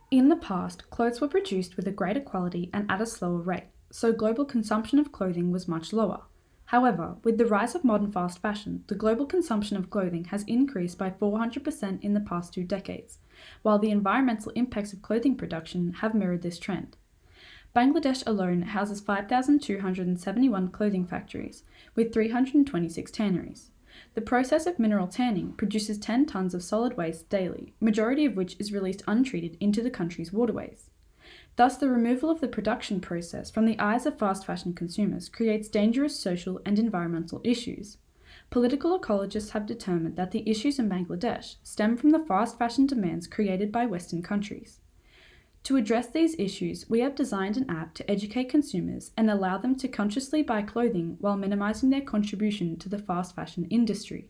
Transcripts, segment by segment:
In the past, clothes were produced with a greater quality and at a slower rate, so global consumption of clothing was much lower. However, with the rise of modern fast fashion, the global consumption of clothing has increased by 400% in the past 2 decades, while the environmental impacts of clothing production have mirrored this trend. Bangladesh alone houses 5,271 clothing factories, with 326 tanneries. The process of mineral tanning produces 10 tonnes of solid waste daily, majority of which is released untreated into the country's waterways. Thus, the removal of the production process from the eyes of fast fashion consumers creates dangerous social and environmental issues. Political ecologists have determined that the issues in Bangladesh stem from the fast fashion demands created by Western countries. To address these issues, we have designed an app to educate consumers and allow them to consciously buy clothing while minimizing their contribution to the fast fashion industry.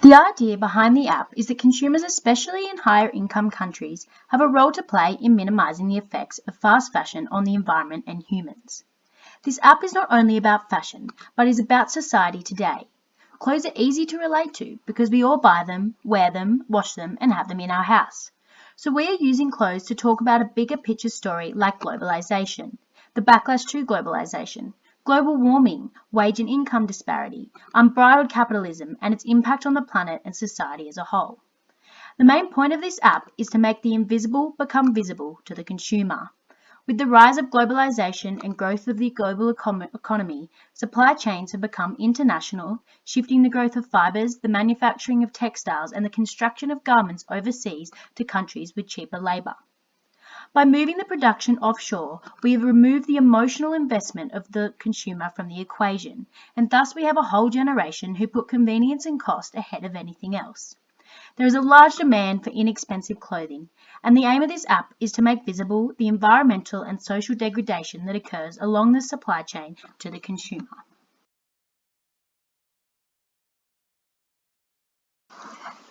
The idea behind the app is that consumers, especially in higher income countries, have a role to play in minimizing the effects of fast fashion on the environment and humans. This app is not only about fashion, but is about society today. Clothes are easy to relate to because we all buy them, wear them, wash them, and have them in our house. So we are using clothes to talk about a bigger picture story like globalization, the backlash to globalization, global warming, wage and income disparity, unbridled capitalism, and its impact on the planet and society as a whole. The main point of this app is to make the invisible become visible to the consumer. With the rise of globalization and growth of the global economy, supply chains have become international, shifting the growth of fibers, the manufacturing of textiles, and the construction of garments overseas to countries with cheaper labor. By moving the production offshore, we have removed the emotional investment of the consumer from the equation, and thus we have a whole generation who put convenience and cost ahead of anything else. There is a large demand for inexpensive clothing, and the aim of this app is to make visible the environmental and social degradation that occurs along the supply chain to the consumer.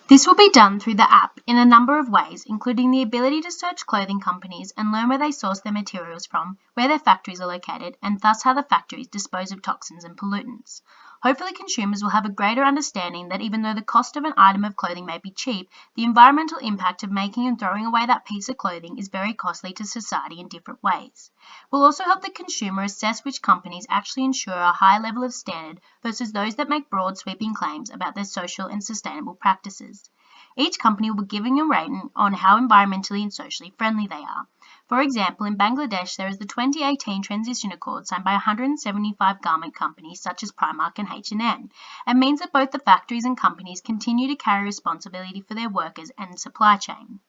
This will be done through the app in a number of ways, including the ability to search clothing companies and learn where they source their materials from, where their factories are located, and thus how the factories dispose of toxins and pollutants. Hopefully consumers will have a greater understanding that even though the cost of an item of clothing may be cheap, the environmental impact of making and throwing away that piece of clothing is very costly to society in different ways. Will also help the consumer assess which companies actually ensure a high level of standard versus those that make broad sweeping claims about their social and sustainable practices. Each company will be giving a rating on how environmentally and socially friendly they are. For example, in Bangladesh, there is the 2018 Transition Accord signed by 175 garment companies such as Primark and H&M, and means that both the factories and companies continue to carry responsibility for their workers and supply chain.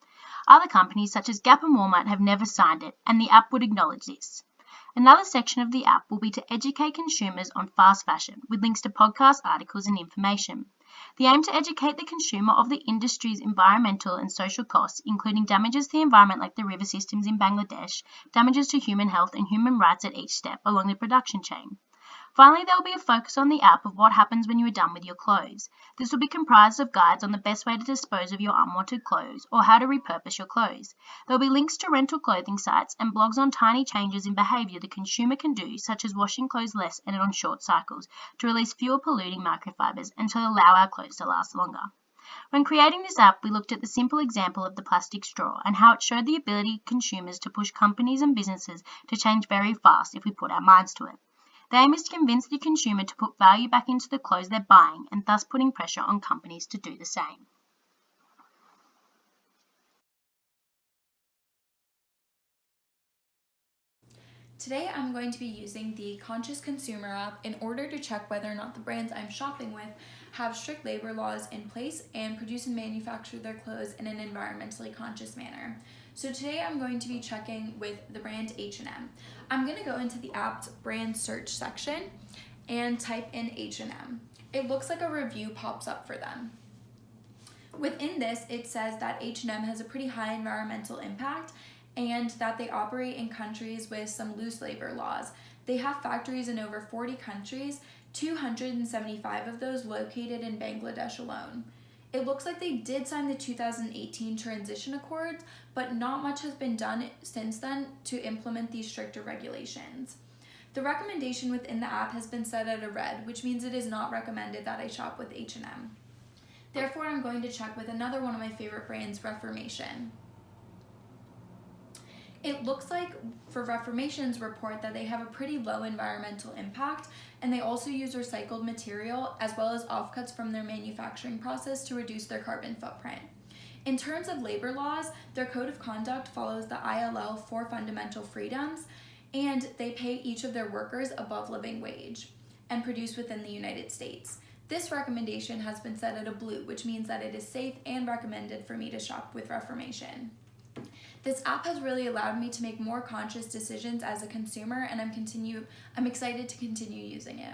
Other companies such as Gap and Walmart have never signed it, and the app would acknowledge this. Another section of the app will be to educate consumers on fast fashion, with links to podcasts, articles, and information. The aim to educate the consumer of the industry's environmental and social costs, including damages to the environment like the river systems in Bangladesh, damages to human health and human rights at each step along the production chain. Finally, there will be a focus on the app of what happens when you are done with your clothes. This will be comprised of guides on the best way to dispose of your unwanted clothes or how to repurpose your clothes. There will be links to rental clothing sites and blogs on tiny changes in behaviour the consumer can do, such as washing clothes less and on short cycles, to release fewer polluting microfibers and to allow our clothes to last longer. When creating this app, we looked at the simple example of the plastic straw and how it showed the ability of consumers to push companies and businesses to change very fast if we put our minds to it. The aim is to convince the consumer to put value back into the clothes they're buying and thus putting pressure on companies to do the same. Today I'm going to be using the Conscious Consumer app in order to check whether or not the brands I'm shopping with have strict labor laws in place and produce and manufacture their clothes in an environmentally conscious manner. So today I'm going to be checking with the brand H&M. I'm going to go into the app's brand search section and type in H&M. It looks like a review pops up for them. Within this, it says that H&M has a pretty high environmental impact and that they operate in countries with some loose labor laws. They have factories in over 40 countries, 275 of those located in Bangladesh alone. It looks like they did sign the 2018 Transition Accords, but not much has been done since then to implement these stricter regulations. The recommendation within the app has been set at a red, which means it is not recommended that I shop with H&M. Therefore, I'm going to check with another one of my favorite brands, Reformation. It looks like for Reformation's report that they have a pretty low environmental impact, and they also use recycled material as well as offcuts from their manufacturing process to reduce their carbon footprint. In terms of labor laws, their code of conduct follows the ILO 4 fundamental freedoms, and they pay each of their workers above living wage and produce within the United States. This recommendation has been set at a blue, which means that it is safe and recommended for me to shop with Reformation. This app has really allowed me to make more conscious decisions as a consumer, and I'm excited to continue using it.